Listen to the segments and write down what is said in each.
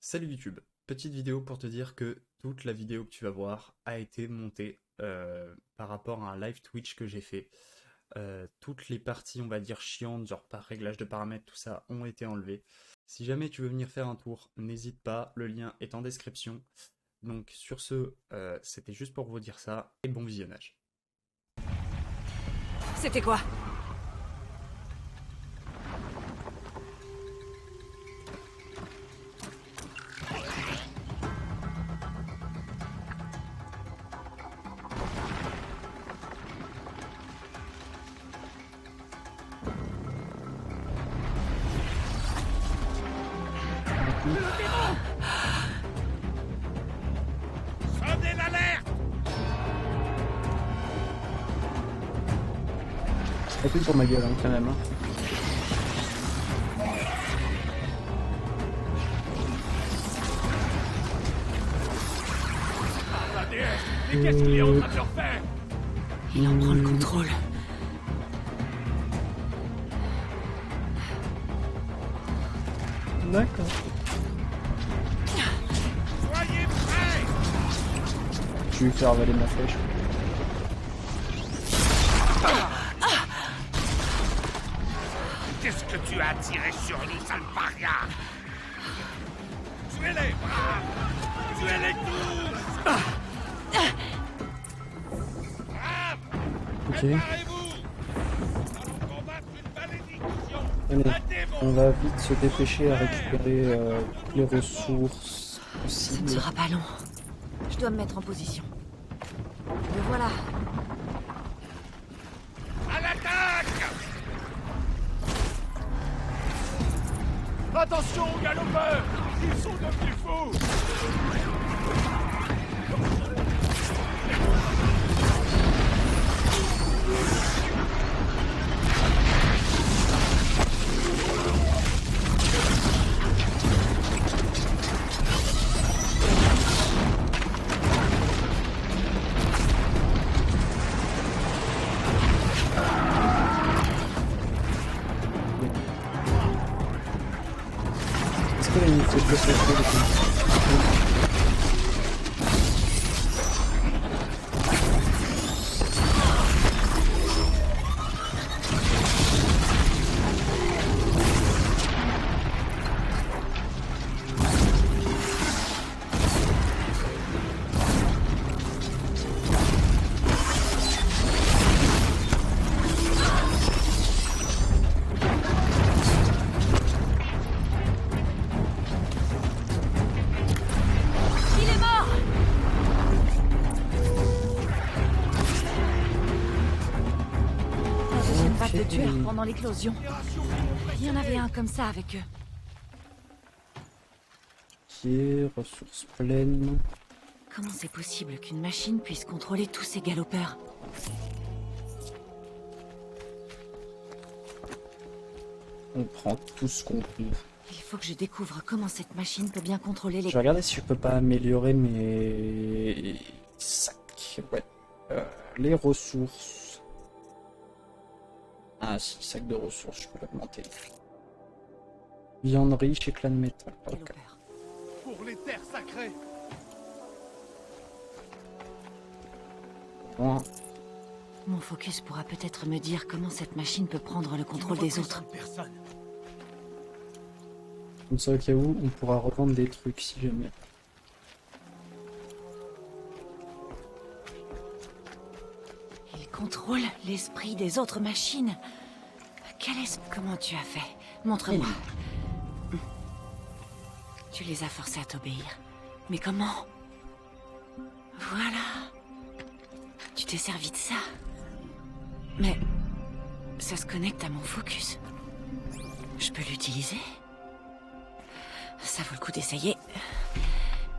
Salut YouTube, petite vidéo pour te dire que toute la vidéo que tu vas voir a été montée par rapport à un live Twitch que j'ai fait. Toutes les parties, on va dire chiantes, genre par réglage de paramètres, tout ça, ont été enlevées. Si jamais tu veux venir faire un tour, n'hésite pas, le lien est en description. Donc sur ce, c'était juste pour vous dire ça, et bon visionnage. C'était quoi? Sonnez l'alerte! C'est plus pour ma gueule, hein, quand même. Hein. La déesse! Mais qu'est-ce qu'il est en train de leur faire? Il en prend le contrôle. D'accord. Soyez prêts! Je vais lui faire avaler ma flèche. Qu'est-ce que tu as tiré sur nous, sale paria? Tuez-les, braves! Tuez-les tous! Braves! Ok. Préparez-vous! Nous allons combattre une malédiction! Allez, Un démon! on va vite se dépêcher à récupérer toutes les ressources Ce ne possibles. sera pas long. Je dois me mettre en position. Le voilà. À l'attaque! Attention aux galopeurs! Ils sont devenus fous! Est-ce qu'elle a une faiblesse à faire Il est mort! La deuxième vague de tueurs pendant l'éclosion. Il y en avait un comme ça avec eux. Ok, ressources pleines. Comment c'est possible qu'une machine puisse contrôler tous ces galopeurs? On prend tout ce qu'on peut. Il faut que je découvre comment cette machine peut bien contrôler les... Je vais regarder si je peux pas améliorer mes sacs. Ouais. Les ressources. Ah si, sac de ressources, je peux l'augmenter. Viande riche, éclat de métal. Ok. galopeurs. Pour les terres sacrées! Bon, Mon focus pourra peut-être me dire comment cette machine peut prendre le contrôle des autres. Personne. comme ça au cas où, on pourra revendre des trucs si jamais. Il contrôle l'esprit des autres machines. Comment tu as fait? Montre-moi. Tu les as forcés à t'obéir. Mais comment? Voilà. Tu t'es servi de ça. Mais... ça se connecte à mon focus. Je peux l'utiliser? Ça vaut le coup d'essayer.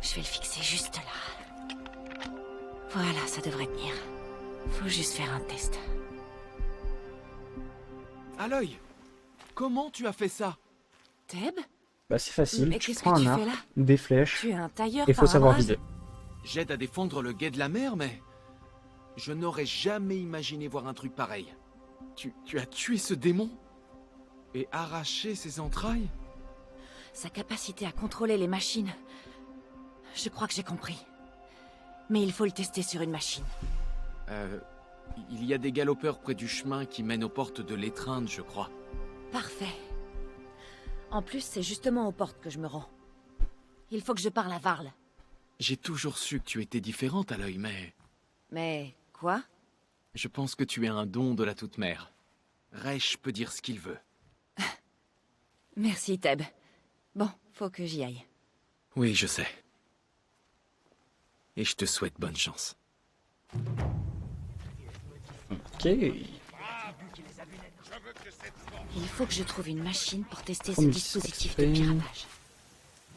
Je vais le fixer juste là. Voilà, ça devrait tenir. Faut juste faire un test. Aloy, comment tu as fait ça? Teb? Bah c'est facile, Mais tu qu'est-ce prends que un tu arc, fais là? des flèches, Tu es un tailleur et faut par savoir hasard? viser. J'aide à défendre le guet de la mer, mais... je n'aurais jamais imaginé voir un truc pareil. Tu as tué ce démon? Et arraché ses entrailles? Sa capacité à contrôler les machines. Je crois que j'ai compris. Mais il faut le tester sur une machine. Il y a des galopeurs près du chemin qui mènent aux portes de l'étreinte, je crois. Parfait. En plus, c'est justement aux portes que je me rends. Il faut que je parle à Varl. J'ai toujours su que tu étais différente à l'œil, mais... Mais... quoi? Je pense que tu es un don de la Toute-Mère. Reich peut dire ce qu'il veut. Merci, Teb. Bon, faut que j'y aille. Oui, je sais. Et je te souhaite bonne chance. Ok. Je veux que cette force Il faut que je trouve une machine pour tester ce Oh, mais dispositif c'est de fait. piratage.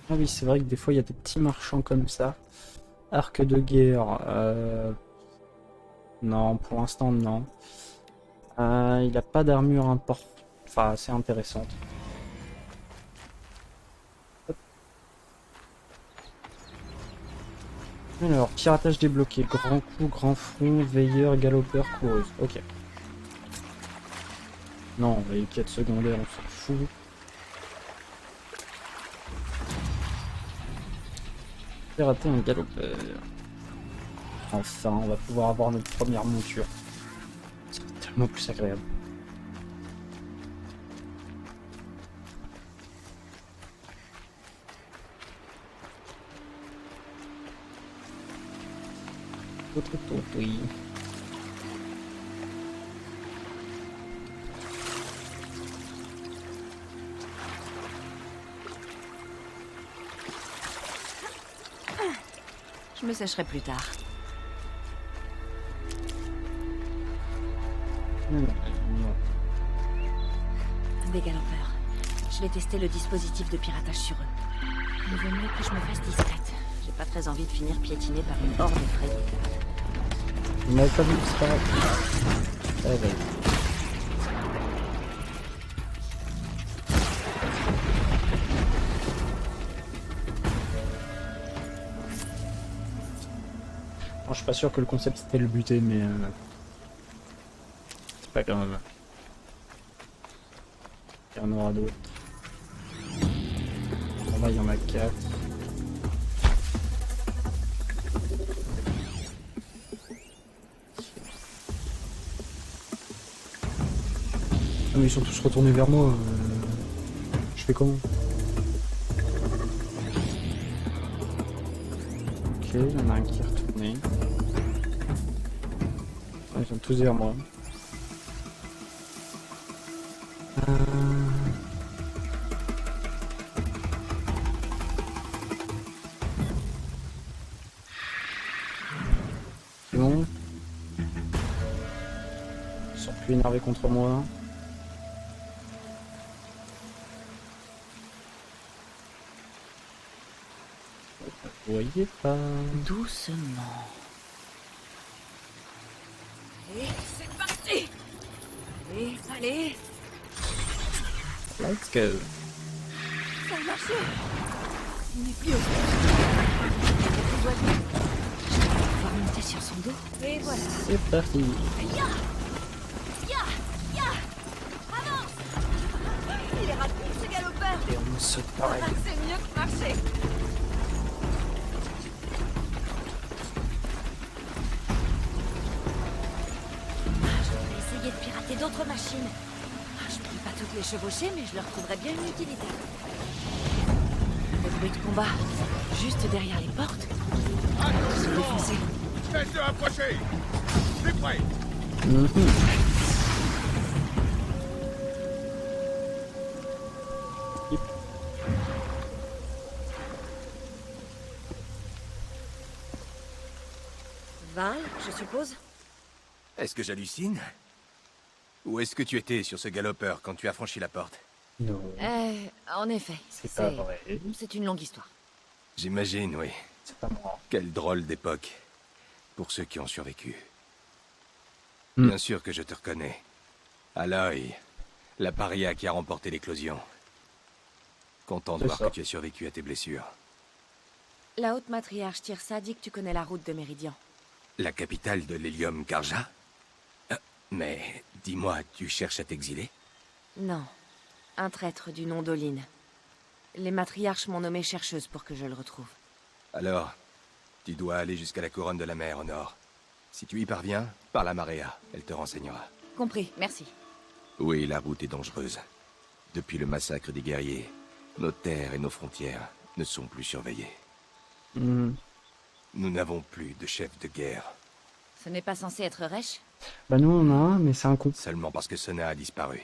Ah oui, c'est vrai que des fois il y a des petits marchands comme ça. Arc de guerre. Non, pour l'instant non. Il a pas d'armure enfin assez intéressante. Hop. Alors, piratage débloqué. Grand coup, grand front, veilleur, galopeur, coureuse. Ok. Non, les quêtes secondaires, on s'en fout. Pirater un galopeur. Enfin, on va pouvoir avoir notre première monture. C'est tellement plus agréable. Autre tour, oui. Je me sécherai plus tard. Des galopeurs. Je vais tester le dispositif de piratage sur eux. Il vaut mieux que je me fasse discrète. J'ai pas très envie de finir piétinée par une horde effrayée. On n'avait pas vu ça. Ah, ouais. Bon, je suis pas sûr que le concept c'était le buter, mais c'est pas grave. Il y en aura d'autres. Bon, là, il y en a 4. Ah, mais ils sont tous retournés vers moi. Je fais comment? Ok, il y en a un qui est retourné. Ah, ils sont tous vers moi. C'est bon. Ils sont plus énervés contre moi. Vous voyez pas. Doucement. Et c'est parti! Allez, Let's go. ça a marché! Il n'est plus au sol. Je vais pouvoir monter sur son dos. Et voilà. C'est parti. Avance! Il est rapide, ce galopeur! Et on saute pareil. C'est mieux que marcher! Je vais essayer de pirater d'autres machines. Je ne peux pas toutes les chevaucher, mais je leur trouverai bien une utilité. Le bruit de combat, juste derrière les portes. Ils sont défoncés. Laisse-le approcher. Plus près. Val, je suppose? Est-ce que j'hallucine? Ou est-ce que tu étais sur ce galopeur quand tu as franchi la porte? Non, En effet. c'est pas vrai. C'est une longue histoire. J'imagine, oui. C'est pas moi. Quelle drôle d'époque. Pour ceux qui ont survécu. Hmm. Bien sûr que je te reconnais. Aloy, la paria qui a remporté l'éclosion. Content de C'est voir ça. que tu as survécu à tes blessures. La haute matriarche Tirsa dit que tu connais la route de Méridian. La capitale de l'Hélium Karja? Mais, dis-moi, tu cherches à t'exiler? Non. Un traître du nom d'Oline. Les matriarches m'ont nommée chercheuse pour que je le retrouve. Alors, tu dois aller jusqu'à la couronne de la mer au nord. Si tu y parviens, parle à Maria, elle te renseignera. Compris, merci. Oui, la route est dangereuse. Depuis le massacre des guerriers, nos terres et nos frontières ne sont plus surveillées. Hmm. Nous n'avons plus de chef de guerre. Ce n'est pas censé être Resh? Bah nous on a un, mais c'est un con. Seulement parce que Sona a disparu.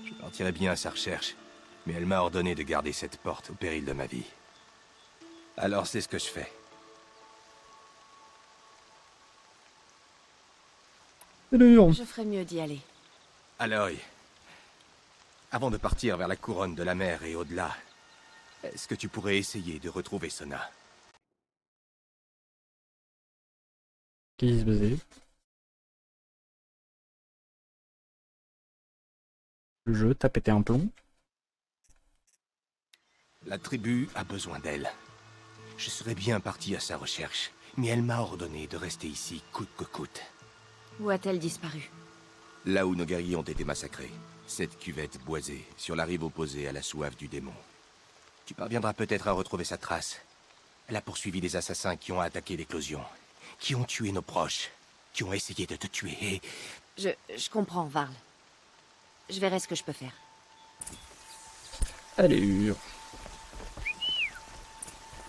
Je partirai bien à sa recherche, mais elle m'a ordonné de garder cette porte au péril de ma vie. Alors c'est ce que je fais. Alors, Je ferais mieux d'y aller. Aloy, avant de partir vers la couronne de la mer et au-delà, est-ce que tu pourrais essayer de retrouver Sona? qui se baisait. Le jeu, t'as pété un plomb. La tribu a besoin d'elle. Je serais bien parti à sa recherche, mais elle m'a ordonné de rester ici coûte que coûte. Où a-t-elle disparu? Là où nos guerriers ont été massacrés. Cette cuvette boisée, sur la rive opposée à la soif du démon. Tu parviendras peut-être à retrouver sa trace. Elle a poursuivi les assassins qui ont attaqué l'éclosion, qui ont tué nos proches, qui ont essayé de te tuer et... Je comprends, Varl. Je verrai ce que je peux faire. Allez.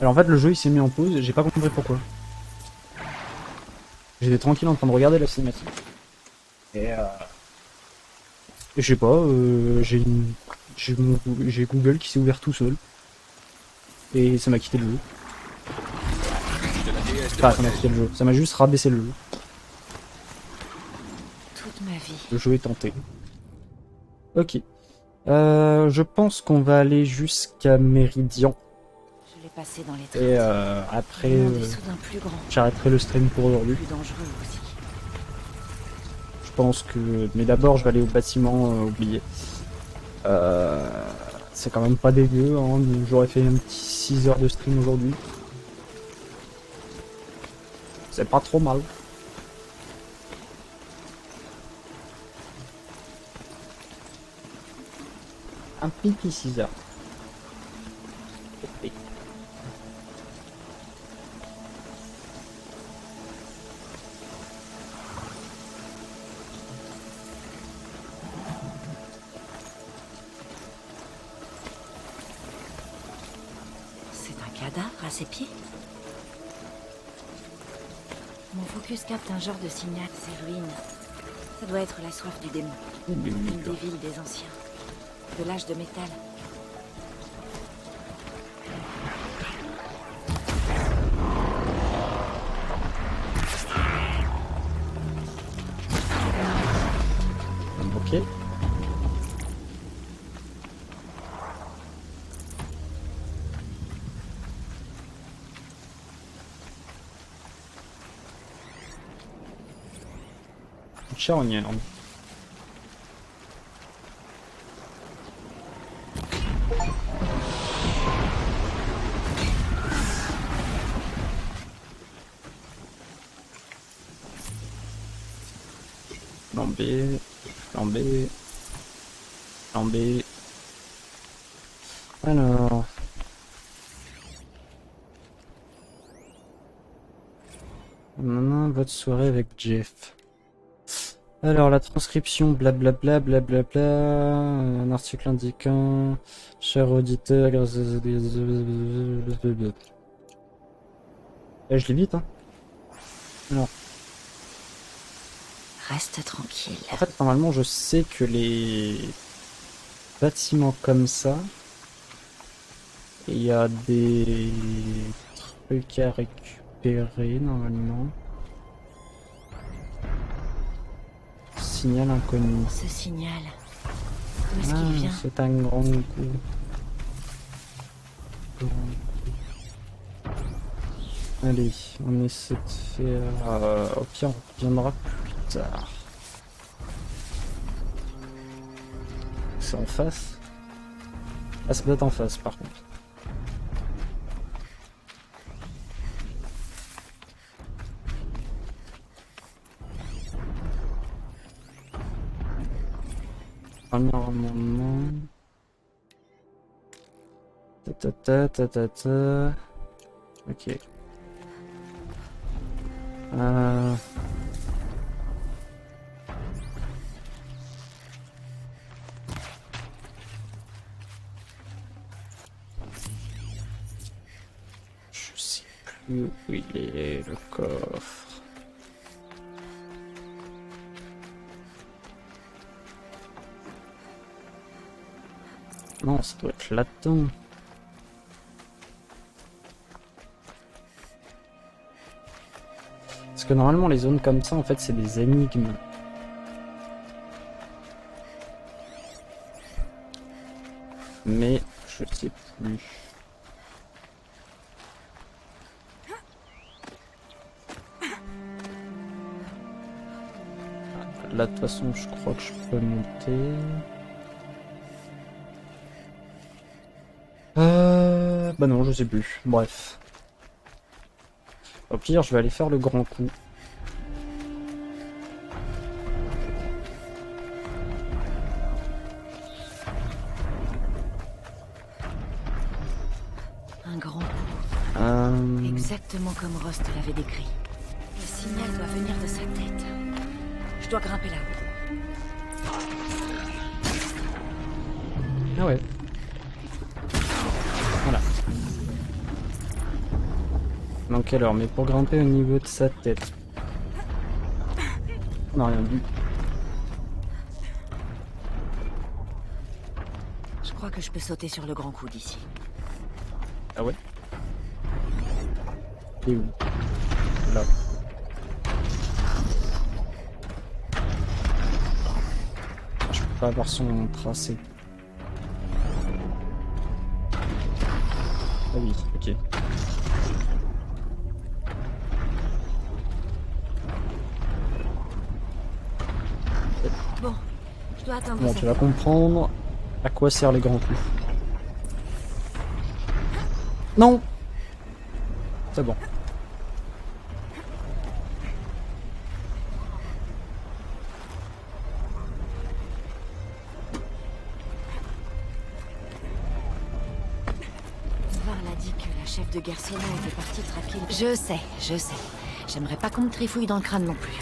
Alors en fait le jeu il s'est mis en pause, j'ai pas compris pourquoi. J'étais tranquille en train de regarder la cinématique. Et je sais pas, j'ai Google qui s'est ouvert tout seul. Et ça m'a quitté le jeu. Enfin ça m'a quitté le jeu, ça m'a juste rabaissé le jeu. Toute ma vie. Le jeu est tenté. Ok. Je pense qu'on va aller jusqu'à Méridian. Je l'ai passé dans les Et trains. après, Le monde est soudain plus grand, j'arrêterai le stream pour aujourd'hui. plus dangereux aussi. Je pense que... Mais d'abord, je vais aller au bâtiment oublié. C'est quand même pas dégueu, hein. J'aurais fait un petit 6 heures de stream aujourd'hui. C'est pas trop mal. Un petit 6 heures. C'est un cadavre à ses pieds? Mon focus capte un genre de signal, ces ruines. Ça doit être la soif du démon. Une des villes des anciens. De l'âge de métal. Ok. Charnière. Flambé, flambé, flambé. Alors. Maintenant, votre soirée avec Jeff. Alors, la transcription, blablabla, blablabla, un article indiquant, cher auditeur, je lis vite, hein. Alors, Reste tranquille. en fait, normalement, je sais que les bâtiments comme ça, il y a des trucs à récupérer, normalement. Signal inconnu. Ce signal. D'où est-ce qu'il vient? C'est un grand coup. Allez, on essaie de faire... au pire, on reviendra plus tard. C'est en face? Ah, c'est peut-être en face, par contre. Premier amendement. Ta ta ta ta ta. Ok. Je sais plus où il est, le coffre. Non, ça doit être là-dedans. Parce que normalement les zones comme ça en fait c'est des énigmes. Mais je sais plus. Là de toute façon je crois que je peux monter. Bah non je sais plus. Bref. Au pire, je vais aller faire le grand coup. Un grand coup. Exactement comme Rost l'avait décrit. Le signal doit venir de sa tête. Je dois grimper là-haut. Ah ouais. Voilà. Donc alors, mais pour grimper au niveau de sa tête. On n'a rien vu. Je crois que je peux sauter sur le grand coup d'ici. Ah ouais? Et où? Là. Je peux pas avoir son tracé. Ah oui, ok. Bon, je dois attendre. Bon, tu vas comprendre à quoi servent les grands coups. Non! C'est bon. Var l'a dit que la chef de Gersona était partie traquer. Je sais, je sais. J'aimerais pas qu'on me trifouille dans le crâne non plus.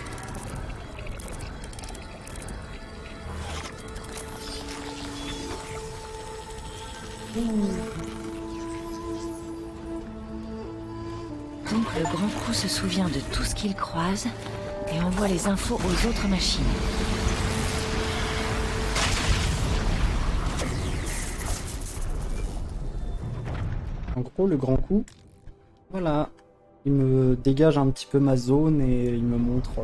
Donc le grand coup se souvient de tout ce qu'il croise et envoie les infos aux autres machines. En gros, le grand coup, voilà. Il me dégage un petit peu ma zone et il me montre...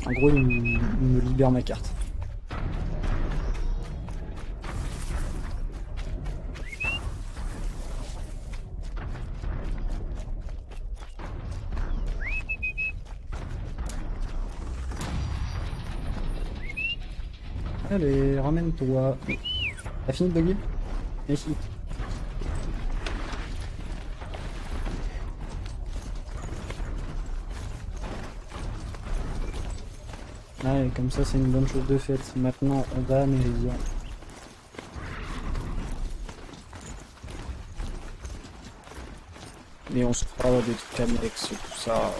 En gros, il me libère ma carte. Allez, ramène-toi. T'as fini de bugger? Ici. Ouais, comme ça c'est une bonne chose de faite. Maintenant on va à Méridian. Mais on se fera des trucs annexes, tout ça.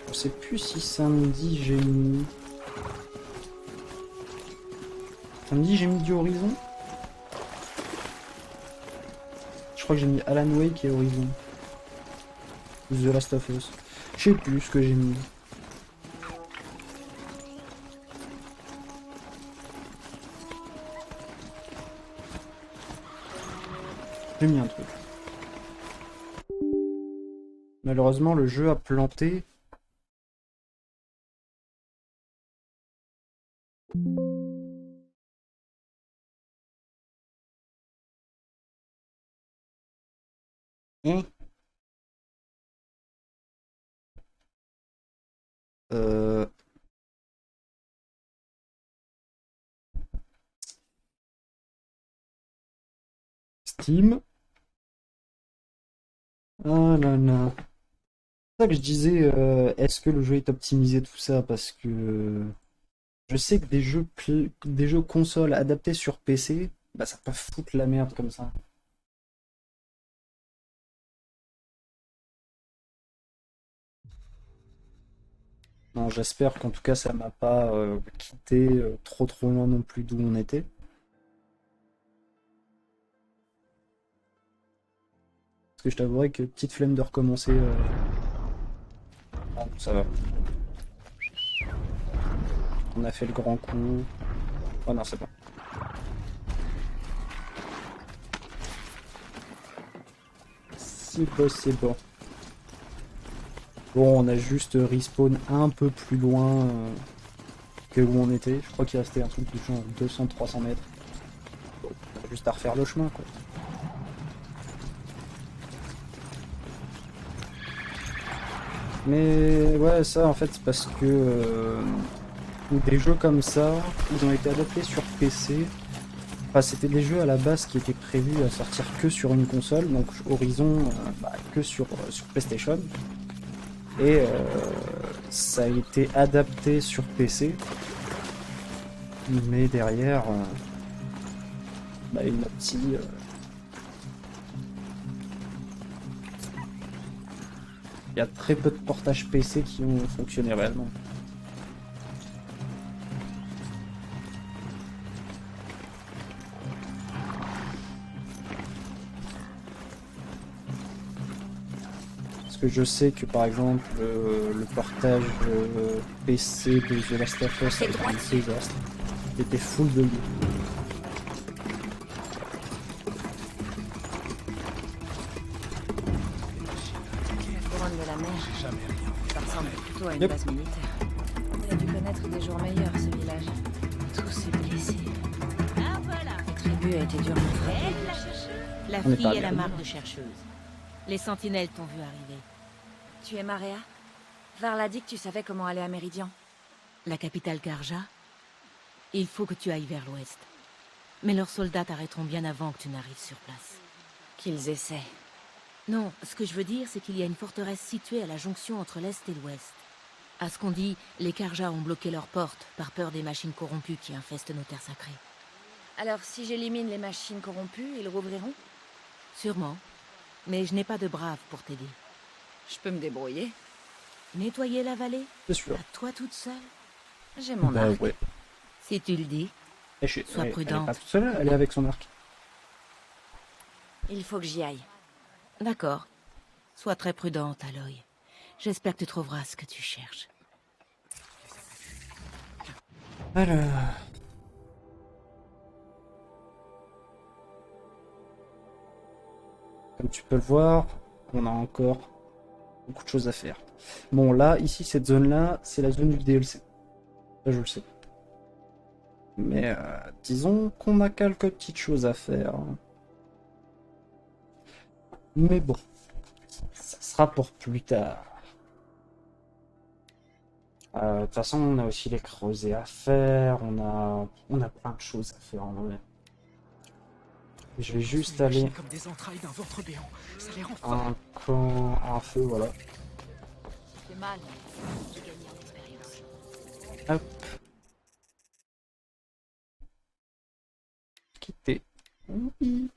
Je sais plus si samedi j'ai mis... Samedi j'ai mis du Horizon. Je crois que j'ai mis Alan Wake et Horizon. The Last of Us. Je sais plus ce que j'ai mis. J'ai mis un truc. Malheureusement le jeu a planté. Hein? Steam. Ah là là. C'est ça que je disais, est-ce que le jeu est optimisé tout ça parce que Je sais que des jeux consoles adaptés sur PC, bah ça peut foutre la merde comme ça. Non, j'espère qu'en tout cas ça m'a pas quitté trop loin non plus d'où on était. Parce que je t'avouerai que petite flemme de recommencer. Ah, ça va. On a fait le grand coup. Oh non, c'est bon. C'est bon. Bon, on a juste respawn un peu plus loin que où on était. Je crois qu'il restait un truc du genre 200-300 mètres. Bon, on a juste à refaire le chemin, quoi. Mais ouais, ça en fait, c'est parce que des jeux comme ça, ils ont été adaptés sur PC. Enfin, c'était des jeux à la base qui étaient prévus à sortir que sur une console, donc Horizon que sur PlayStation. Et ça a été adapté sur PC. Mais derrière, une petite... Il y a très peu de portages PC qui ont fonctionné réellement. Parce que je sais que par exemple le portage PC de The Last of Us a été un désastre. Il était full de bugs. De la mer. Ça ressemble plutôt à une base militaire. Il a dû connaître des jours meilleurs, ce village. Tous ces blessés. Ah voilà. La tribu a été durement frappée. La fille est la marque de chercheuse. Les sentinelles t'ont vu arriver. Tu es Maria? Varl a dit que tu savais comment aller à Méridian. La capitale Karja? Il faut que tu ailles vers l'ouest. Mais leurs soldats t'arrêteront bien avant que tu n'arrives sur place. Qu'ils essaient. Non, ce que je veux dire, c'est qu'il y a une forteresse située à la jonction entre l'Est et l'Ouest. À ce qu'on dit, les Karja ont bloqué leurs portes par peur des machines corrompues qui infestent nos terres sacrées. Alors, si j'élimine les machines corrompues, ils rouvriront? Sûrement. Mais je n'ai pas de braves pour t'aider. Je peux me débrouiller. Nettoyer la vallée? C'est sûr. À toi toute seule? J'ai mon arc. Ouais. Si tu le dis, sois prudente. Elle est pas toute seule, elle est avec son arc. Il faut que j'y aille. D'accord. Sois très prudente, Aloy. J'espère que tu trouveras ce que tu cherches. Alors... Comme tu peux le voir, on a encore beaucoup de choses à faire. Bon, là, ici, cette zone-là, c'est la zone du DLC. Ça, je le sais. Mais disons qu'on a quelques petites choses à faire. Mais bon, ça sera pour plus tard. De toute façon, on a aussi les creusets à faire, on a plein de choses à faire en vrai. Je vais juste aller comme des entrailles d'un ventre béant. Ça les rend un camp, un feu, voilà. C'est mal. J'ai gagné en expérience. Hop. Quitter. Oui.